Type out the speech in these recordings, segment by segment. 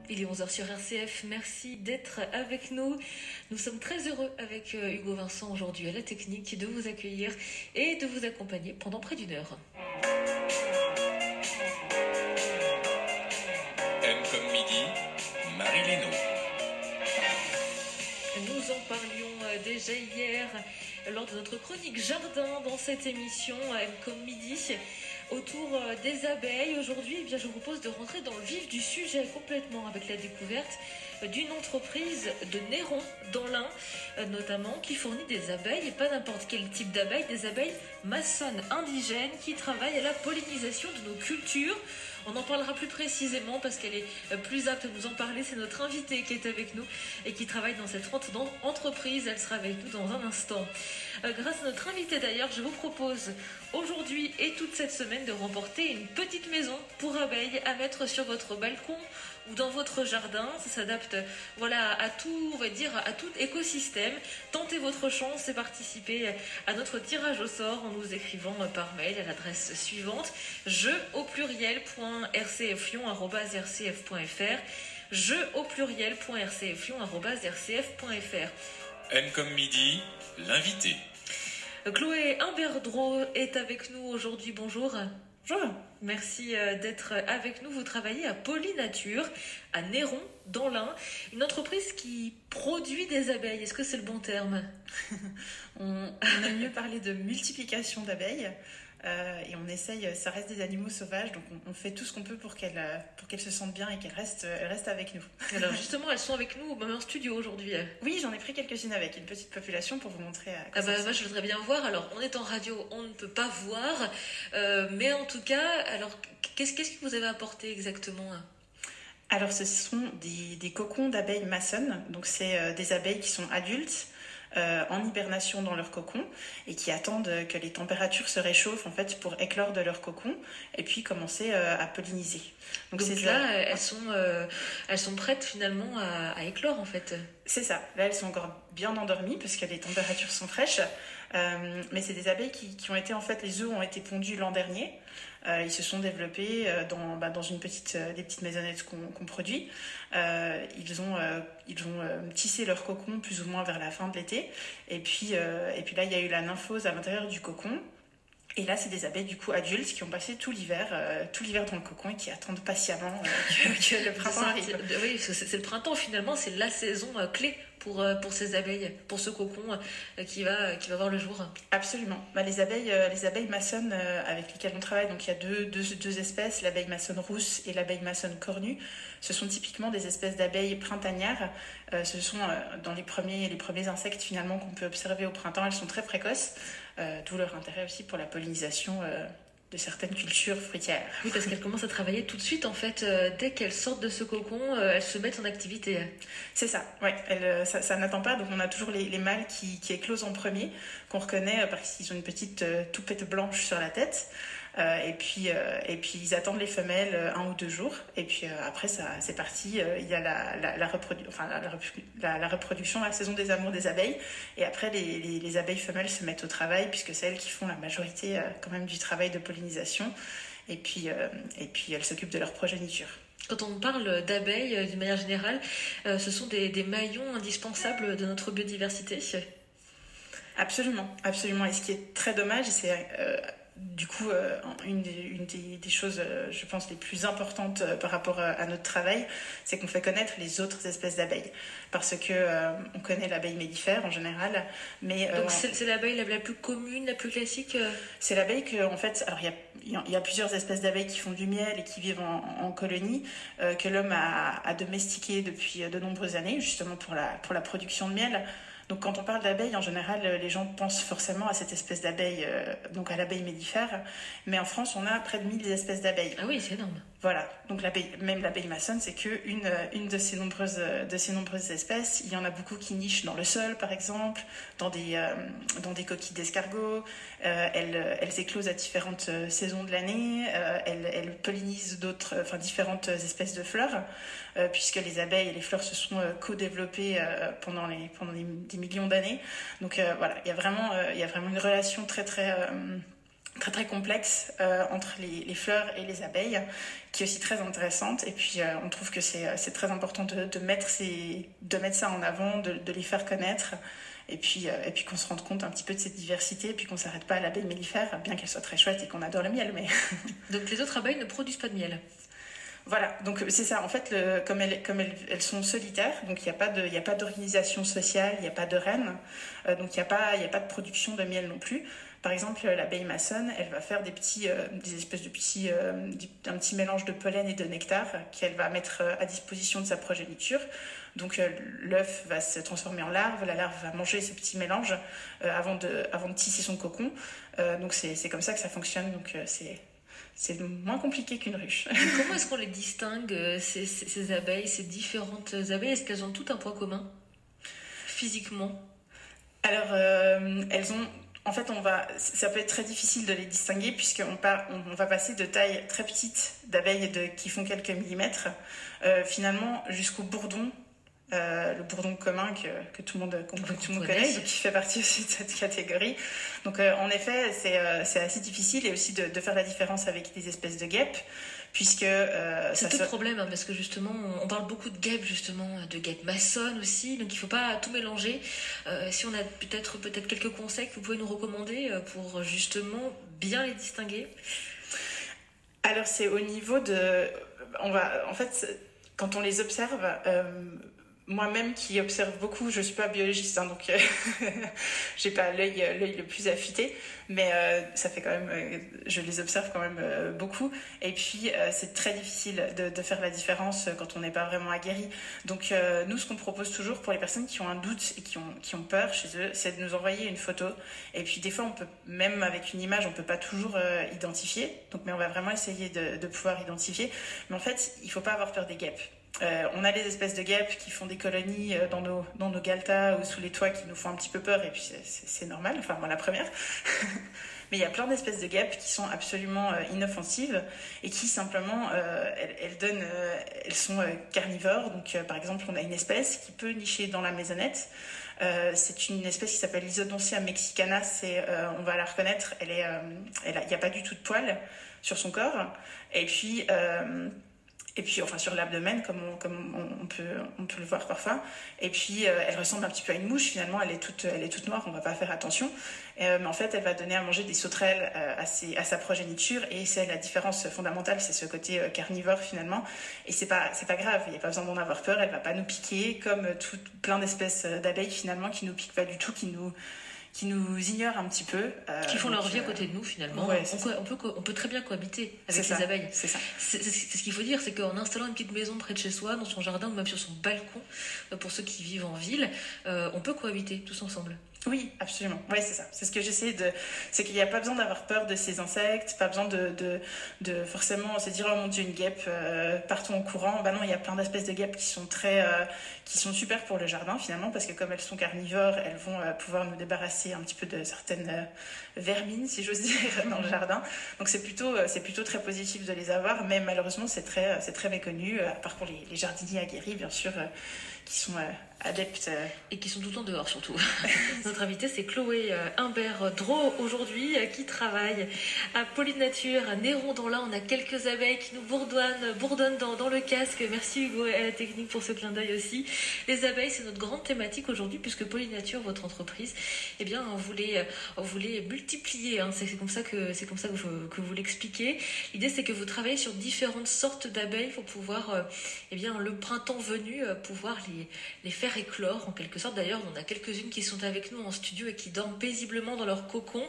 Il est 11h sur RCF, merci d'être avec nous. Nous sommes très heureux avec Hugo Vincent aujourd'hui à la technique de vous accueillir et de vous accompagner pendant près d'une heure. M comme midi, Marie Lénaud. Nous en parlions déjà hier lors de notre chronique jardin dans cette émission M comme midi autour des abeilles. Aujourd'hui, je vous propose de rentrer dans le vif du sujet complètement avec la découverte d'une entreprise de Néron dans l'Ain, notamment, qui fournit des abeilles, et pas n'importe quel type d'abeilles, des abeilles maçonnes indigènes qui travaillent à la pollinisation de nos cultures. On en parlera plus précisément parce qu'elle est plus apte à nous en parler. C'est notre invitée qui est avec nous et qui travaille dans cette entreprise. Elle sera avec nous dans un instant. Grâce à notre invitée d'ailleurs, je vous propose aujourd'hui et toute cette semaine de remporter une petite maison pour abeilles à mettre sur votre balcon ou dans votre jardin. Ça s'adapte à tout, on va dire, à tout écosystème. Tentez votre chance et participez à notre tirage au sort en nous écrivant par mail à l'adresse suivante: jeu@rcflyon@rcf.fr, jeu@rcflyon@rcf.fr. M comme midi, l'invité. Chloé Imberdreau est avec nous aujourd'hui. Bonjour. Bonjour. Merci d'être avec nous. Vous travaillez à Pollinature, à Néron, dans l'Ain, une entreprise qui produit des abeilles. Est-ce que c'est le bon terme? On aime mieux parler de multiplication d'abeilles. Et on essaye, ça reste des animaux sauvages, donc on fait tout ce qu'on peut pour qu'elles se sentent bien et qu'elles restent avec nous. Alors justement, elles sont avec nous même en studio aujourd'hui. Oui, j'en ai pris quelques-unes avec une petite population pour vous montrer. Moi je voudrais bien voir. Alors on est en radio, on ne peut pas voir, mais en tout cas, alors qu'est-ce que vous avez apporté exactement? Alors ce sont des cocons d'abeilles maçonnes, donc c'est des abeilles qui sont adultes, en hibernation dans leur cocon et qui attendent que les températures se réchauffent en fait pour éclore de leur cocon et puis commencer à polliniser. Donc là, elles sont prêtes finalement à éclore en fait. C'est ça. Là, elles sont encore bien endormies parce que les températures sont fraîches. Mais c'est des abeilles qui ont été, en fait, les œufs ont été pondus l'an dernier. Ils se sont développés dans des petites maisonnettes qu'on produit. Ils ont tissé leur cocon plus ou moins vers la fin de l'été. Et puis là, il y a eu la nymphose à l'intérieur du cocon. Et là, c'est des abeilles du coup adultes qui ont passé tout l'hiver dans le cocon et qui attendent patiemment que le printemps arrive. Oui, c'est le printemps finalement, c'est la saison clé pour ces abeilles, pour ce cocon qui va voir le jour. Absolument. Les abeilles maçonnes avec lesquelles on travaille, donc il y a deux espèces, l'abeille maçonne rousse et l'abeille maçonne cornue. Ce sont typiquement des espèces d'abeilles printanières. Ce sont dans les premiers insectes finalement qu'on peut observer au printemps. Elles sont très précoces, d'où leur intérêt aussi pour la pollinisation de certaines cultures fruitières. Oui, parce qu'elles commencent à travailler tout de suite, en fait. Dès qu'elles sortent de ce cocon, elles se mettent en activité. C'est ça, ouais. Ça n'attend pas, donc on a toujours les mâles qui éclosent en premier, qu'on reconnaît parce qu'ils ont une petite toupette blanche sur la tête. Et puis ils attendent les femelles 1 ou 2 jours. Et puis après, c'est parti. Il y a la reproduction, la saison des amours des abeilles. Et après, les abeilles femelles se mettent au travail, puisque c'est elles qui font la majorité quand même du travail de pollinisation. Et puis elles s'occupent de leur progéniture. Quand on parle d'abeilles, d'une manière générale, ce sont des maillons indispensables de notre biodiversité. Absolument, absolument. Et ce qui est très dommage, c'est du coup une des choses, je pense, les plus importantes par rapport à notre travail, c'est qu'on fait connaître les autres espèces d'abeilles. Parce que on connaît l'abeille mellifère en général, mais donc c'est l'abeille la plus commune, la plus classique. C'est l'abeille que, en fait, alors il y a plusieurs espèces d'abeilles qui font du miel et qui vivent en colonie, que l'homme a domestiqué depuis de nombreuses années, justement pour la production de miel. Donc quand on parle d'abeilles, en général, les gens pensent forcément à cette espèce d'abeille, donc à l'abeille mellifère. Mais en France, on a près de 1000 espèces d'abeilles. Ah oui, c'est énorme. Voilà, donc même l'abeille maçonne, c'est qu'une de ces nombreuses espèces. Il y en a beaucoup qui nichent dans le sol, par exemple, dans des coquilles d'escargots. Elles éclosent à différentes saisons de l'année. Elles pollinisent différentes espèces de fleurs, puisque les abeilles et les fleurs se sont co-développées pendant des millions d'années. Donc voilà, il y a vraiment une relation très très très très complexe entre les fleurs et les abeilles, qui est aussi très intéressante. Et puis on trouve que c'est très important de mettre ça en avant, de les faire connaître. Et puis qu'on se rende compte un petit peu de cette diversité, et puis qu'on ne s'arrête pas à l'abeille mellifère, bien qu'elle soit très chouette et qu'on adore le miel. Mais... Donc les autres abeilles ne produisent pas de miel. Voilà, donc c'est ça. En fait, comme elles sont solitaires, donc il n'y a pas d'organisation sociale, il n'y a pas de reine, donc il n'y a pas de production de miel non plus. Par exemple, l'abeille maçonne, elle va faire des espèces de petits, un petit mélange de pollen et de nectar qu'elle va mettre à disposition de sa progéniture. Donc l'œuf va se transformer en larve, la larve va manger ce petit mélange avant de tisser son cocon. Donc c'est comme ça que ça fonctionne. Donc c'est moins compliqué qu'une ruche. Comment est-ce qu'on les distingue, ces abeilles, ces différentes abeilles? Est-ce qu'elles ont toutes un point commun, physiquement? Alors, elles ont... En fait, ça peut être très difficile de les distinguer puisqu'on va passer de taille très petite d'abeilles qui font quelques millimètres, finalement jusqu'au bourdon. Le bourdon commun que tout le monde connaît, donc qui fait partie aussi de cette catégorie. Donc en effet, c'est assez difficile, et aussi de faire la différence avec des espèces de guêpes, puisque c'est tout le problème, hein, parce que justement on parle beaucoup de guêpes, justement de guêpes maçonnes aussi, donc il ne faut pas tout mélanger. Si on a peut-être quelques conseils que vous pouvez nous recommander pour justement bien les distinguer. Alors c'est au niveau de... En fait, quand on les observe... Moi-même qui observe beaucoup, je ne suis pas biologiste, hein, donc j'ai pas l'œil le plus affûté, mais ça fait quand même, je les observe quand même beaucoup. Et puis c'est très difficile de faire la différence quand on n'est pas vraiment aguerri. Donc nous, ce qu'on propose toujours pour les personnes qui ont un doute et qui ont peur chez eux, c'est de nous envoyer une photo. Et puis des fois, on peut, même avec une image, on peut pas toujours identifier. Donc, mais on va vraiment essayer de pouvoir identifier. Mais en fait, il faut pas avoir peur des guêpes. On a des espèces de guêpes qui font des colonies dans nos galtas ou sous les toits, qui nous font un petit peu peur, et puis c'est normal, enfin moi la première. Mais il y a plein d'espèces de guêpes qui sont absolument inoffensives et qui simplement elles sont carnivores. Donc par exemple, on a une espèce qui peut nicher dans la maisonnette. C'est une espèce qui s'appelle l'Isodoncia mexicana. On va la reconnaître, il n'y a pas du tout de poils sur son corps. Et puis, enfin, sur l'abdomen, comme on peut le voir parfois. Et puis, elle ressemble un petit peu à une mouche, finalement. Elle est toute noire, on va pas faire attention. Mais en fait, elle va donner à manger des sauterelles à sa progéniture. Et c'est la différence fondamentale, c'est ce côté carnivore, finalement. Et c'est pas grave, il n'y a pas besoin d'en avoir peur. Elle va pas nous piquer, comme plein d'espèces d'abeilles, finalement, qui nous piquent pas du tout, qui nous ignorent un petit peu. Qui font leur vie à côté de nous, finalement. Ouais, on peut très bien cohabiter avec les abeilles. C'est ça. C'est ce qu'il faut dire, c'est qu'en installant une petite maison près de chez soi, dans son jardin ou même sur son balcon, pour ceux qui vivent en ville, on peut cohabiter tous ensemble. Oui, absolument. Oui, c'est ça. C'est ce que j'essaie de... C'est qu'il n'y a pas besoin d'avoir peur de ces insectes, pas besoin de forcément se dire « Oh mon Dieu, une guêpe, partons en courant ». Bah non, il y a plein d'espèces de guêpes qui sont super pour le jardin, finalement, parce que comme elles sont carnivores, elles vont pouvoir nous débarrasser un petit peu de certaines vermines, si j'ose dire, dans le jardin. Donc c'est plutôt très positif de les avoir, mais malheureusement, c'est très méconnu, à part pour les jardiniers aguerris, bien sûr, qui sont adeptes. Et qui sont tout le temps dehors, surtout. Notre invitée, c'est Chloé Humbert-Drault, aujourd'hui, qui travaille à Pollinature, à Néron-dans-l'Ain. On a quelques abeilles qui nous bourdonnent dans le casque. Merci Hugo et à la technique pour ce clin d'œil aussi. Les abeilles, c'est notre grande thématique aujourd'hui, puisque Pollinature, votre entreprise, eh bien, on voulait multiplier. Hein. C'est comme ça que vous l'expliquez. L'idée, c'est que vous travaillez sur différentes sortes d'abeilles pour pouvoir, eh bien, le printemps venu, pouvoir les faire éclore en quelque sorte. D'ailleurs, on a quelques-unes qui sont avec nous en studio et qui dorment paisiblement dans leur cocon.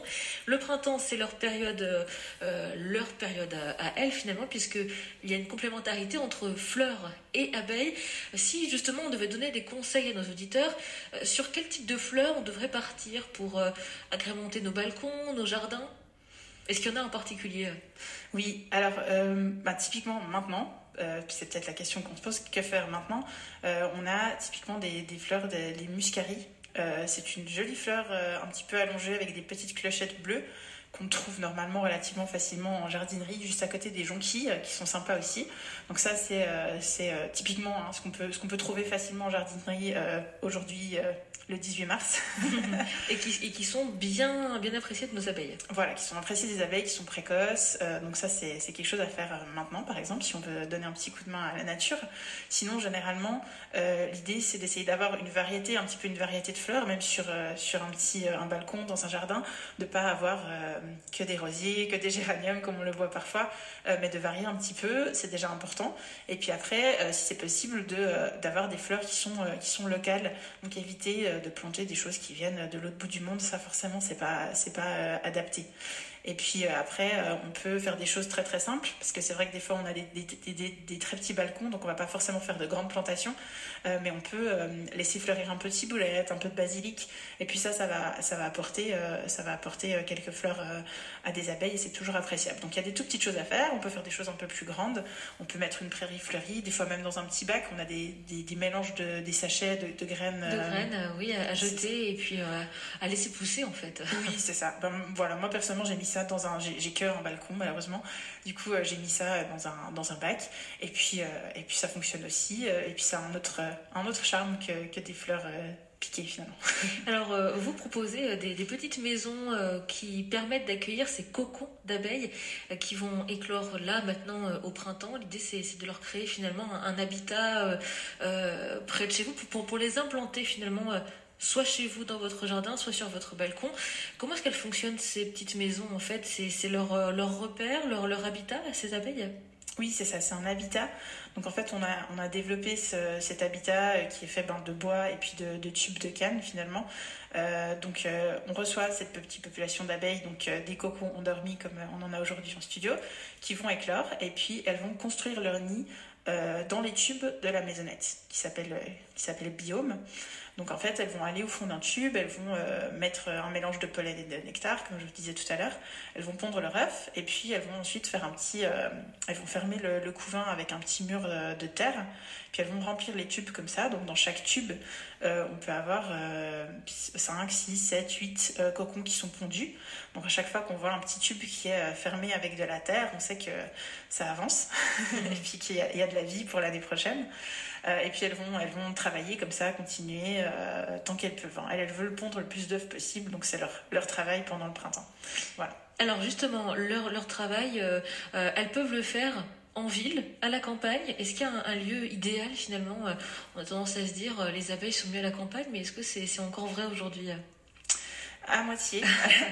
Le printemps, c'est leur période à elles, finalement, puisqu'il y a une complémentarité entre fleurs et abeilles. Si justement on devait donner des conseils à nos auditeurs, sur quel type de fleurs on devrait partir pour agrémenter nos balcons, nos jardins? Est-ce qu'il y en a en particulier? Oui, alors typiquement maintenant, c'est peut-être la question qu'on se pose, que faire maintenant? On a typiquement des fleurs, les muscaries. C'est une jolie fleur un petit peu allongée avec des petites clochettes bleues qu'on trouve normalement relativement facilement en jardinerie, juste à côté des jonquilles, qui sont sympas aussi. Donc ça, c'est typiquement ce qu'on peut trouver facilement en jardinerie aujourd'hui, le 18 mars. et qui sont bien appréciés de nos abeilles. Voilà, qui sont appréciés des abeilles, qui sont précoces. Donc ça, c'est quelque chose à faire maintenant, par exemple, si on veut donner un petit coup de main à la nature. Sinon, généralement, l'idée, c'est d'essayer d'avoir un petit peu une variété de fleurs, même sur un balcon, dans un jardin, de pas avoir que des rosiers, que des géraniums, comme on le voit parfois, mais de varier un petit peu, c'est déjà important. Et puis après, si c'est possible, d'avoir des fleurs qui sont locales, donc éviter de planter des choses qui viennent de l'autre bout du monde, ça forcément c'est pas adapté. Et puis après, on peut faire des choses très très simples, parce que c'est vrai que des fois on a des très petits balcons, donc on va pas forcément faire de grandes plantations, mais on peut laisser fleurir un peu de ciboulette, un peu de basilic, et puis ça va apporter quelques fleurs à des abeilles, et c'est toujours appréciable. Donc il y a des tout petites choses à faire, on peut faire des choses un peu plus grandes, on peut mettre une prairie fleurie, des fois même dans un petit bac, on a des mélanges des sachets de graines. De graines, oui, à jeter, et puis à laisser pousser en fait. Oui, c'est ça. Voilà, moi personnellement j'ai mis ça j'ai qu'un balcon malheureusement, du coup j'ai mis ça dans un bac, et puis ça fonctionne aussi, et puis ça a un autre charme que des fleurs piquées finalement. Alors vous proposez des petites maisons qui permettent d'accueillir ces cocons d'abeilles qui vont éclore là maintenant au printemps. L'idée c'est de leur créer finalement un habitat près de chez vous pour les implanter finalement soit chez vous dans votre jardin, soit sur votre balcon. Comment est-ce qu'elles fonctionnent ces petites maisons en fait? C'est leur repère, leur habitat, ces abeilles? Oui, c'est ça, c'est un habitat. Donc en fait, on a développé cet habitat qui est fait de bois et puis de tubes de canne finalement. Donc on reçoit cette petite population d'abeilles, donc des cocons endormis comme on en a aujourd'hui en studio, qui vont éclore, et puis elles vont construire leur nid dans les tubes de la maisonnette qui s'appelle biome. Donc en fait, elles vont aller au fond d'un tube, elles vont mettre un mélange de pollen et de nectar, comme je vous disais tout à l'heure. Elles vont pondre leur œuf, et puis elles vont ensuite faire elles vont fermer le couvain avec un petit mur de terre, puis elles vont remplir les tubes comme ça. Donc dans chaque tube, on peut avoir 5, 6, 7, 8 cocons qui sont pondus. Donc à chaque fois qu'on voit un petit tube qui est fermé avec de la terre, on sait que ça avance, et puis qu'il y a de la vie pour l'année prochaine. Et puis elles vont travailler comme ça, continuer tant qu'elles peuvent. Elles veulent pondre le plus d'œufs possible, donc c'est leur travail pendant le printemps. Voilà. Alors justement, leur travail, elles peuvent le faire en ville, à la campagne. Est-ce qu'il y a un lieu idéal finalement? On a tendance à se dire les abeilles sont mieux à la campagne, mais est-ce que c'est encore vrai aujourd'hui? À moitié.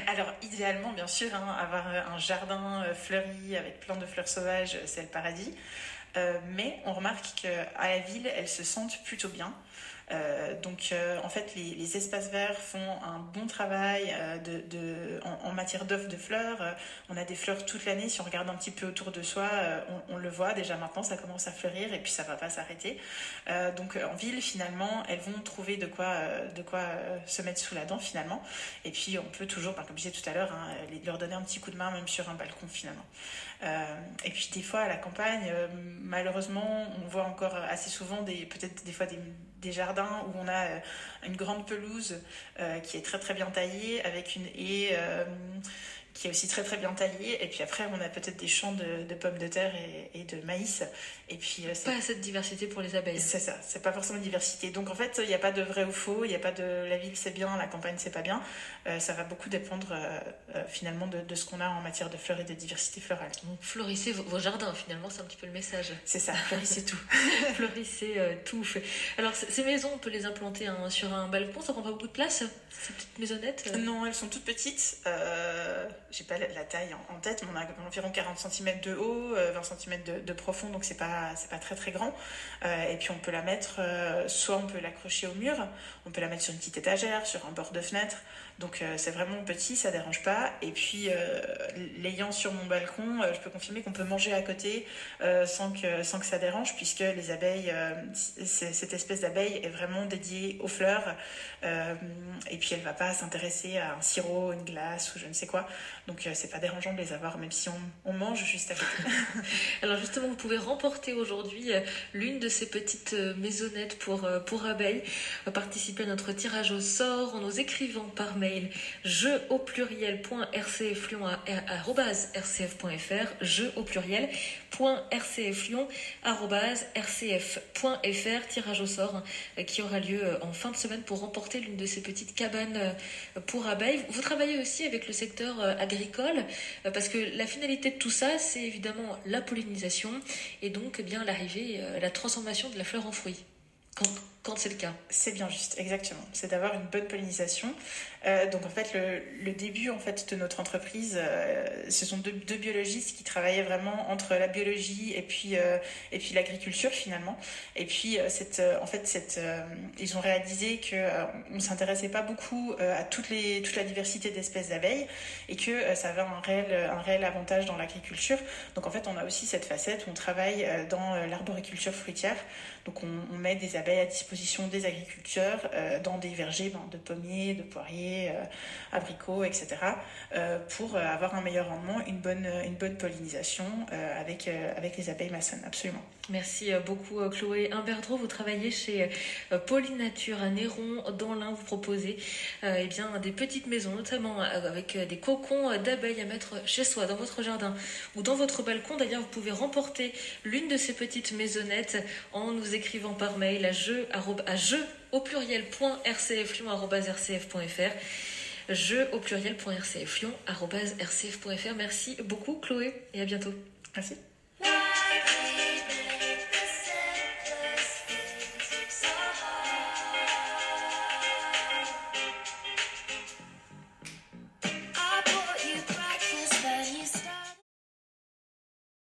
Alors idéalement, bien sûr, avoir un jardin fleuri avec plein de fleurs sauvages, c'est le paradis. Mais on remarque qu'à la ville, elles se sentent plutôt bien. Donc en fait les espaces verts font un bon travail en matière d'offres de fleurs. On a des fleurs toute l'année, si on regarde un petit peu autour de soi, on le voit déjà maintenant, ça commence à fleurir et puis ça va pas s'arrêter. Donc en ville finalement elles vont trouver de quoi se mettre sous la dent finalement, et puis on peut toujours, comme je disais tout à l'heure, leur donner un petit coup de main même sur un balcon finalement. Et puis des fois à la campagne, malheureusement on voit encore assez souvent peut-être des fois des jardins où on a une grande pelouse qui est très très bien taillée, avec une haie qui est aussi très très bien taillée, et puis après on a peut-être des champs de pommes de terre et de maïs, et puis c'est pas assez de diversité pour les abeilles. C'est ça, c'est pas forcément de diversité. Donc en fait il n'y a pas de vrai ou faux, il n'y a pas de la ville c'est bien, la campagne c'est pas bien. Ça va beaucoup dépendre finalement de ce qu'on a en matière de fleurs et de diversité florale. Donc fleurissez vos jardins, finalement c'est un petit peu le message. C'est ça, fleurissez tout. Fleurissez tout. Alors ces maisons on peut les implanter sur un balcon, ça prend pas beaucoup de place, ces petites maisonnettes? Non, elles sont toutes petites. J'ai pas la taille en tête, mais on a environ 40 cm de haut, 20 cm de profond, donc c'est pas très très grand. Et puis on peut la mettre, soit on peut l'accrocher au mur, on peut la mettre sur une petite étagère, sur un bord de fenêtre. Donc c'est vraiment petit, ça dérange pas. Et puis l'ayant sur mon balcon, je peux confirmer qu'on peut manger à côté sans que ça dérange, puisque les abeilles, cette espèce d'abeille est vraiment dédiée aux fleurs. Et puis elle va pas s'intéresser à un sirop, une glace ou je ne sais quoi. Donc c'est pas dérangeant de les avoir, même si on mange juste à côté. Alors justement, vous pouvez remporter aujourd'hui l'une de ces petites maisonnettes pour abeilles. Participer à notre tirage au sort en nous écrivant par mail jeu@rcflion@rcf.fr, jeu@rcflion@rcf.fr, tirage au sort qui aura lieu en fin de semaine pour remporter l'une de ces petites cabanes pour abeilles. Vous travaillez aussi avec le secteur agricole parce que la finalité de tout ça, c'est évidemment la pollinisation et donc bien l'arrivée, la transformation de la fleur en fruit. Quand c'est le cas. C'est bien juste, exactement. C'est d'avoir une bonne pollinisation. Donc en fait, le début en fait de notre entreprise, ce sont deux biologistes qui travaillaient vraiment entre la biologie et puis l'agriculture finalement. Et puis ils ont réalisé que on s'intéressait pas beaucoup à toute la diversité d'espèces d'abeilles et que ça avait un réel avantage dans l'agriculture. Donc en fait, on a aussi cette facette où on travaille dans l'arboriculture fruitière. Donc on met des abeilles à disposition des agriculteurs dans des vergers de pommiers, de poiriers, abricots, etc. Pour avoir un meilleur rendement, une bonne pollinisation avec les abeilles maçonnes, absolument. Merci beaucoup Chloé Imberdreau. Vous travaillez chez Pollinature à Néron dans l'Ain. Vous proposez des petites maisons, notamment avec des cocons d'abeilles à mettre chez soi, dans votre jardin ou dans votre balcon. D'ailleurs, vous pouvez remporter l'une de ces petites maisonnettes en nous écrivant par mail à jeu@rcflion@rcf.fr, jeu@rcflion@rcf.fr. Merci beaucoup Chloé et à bientôt. Merci.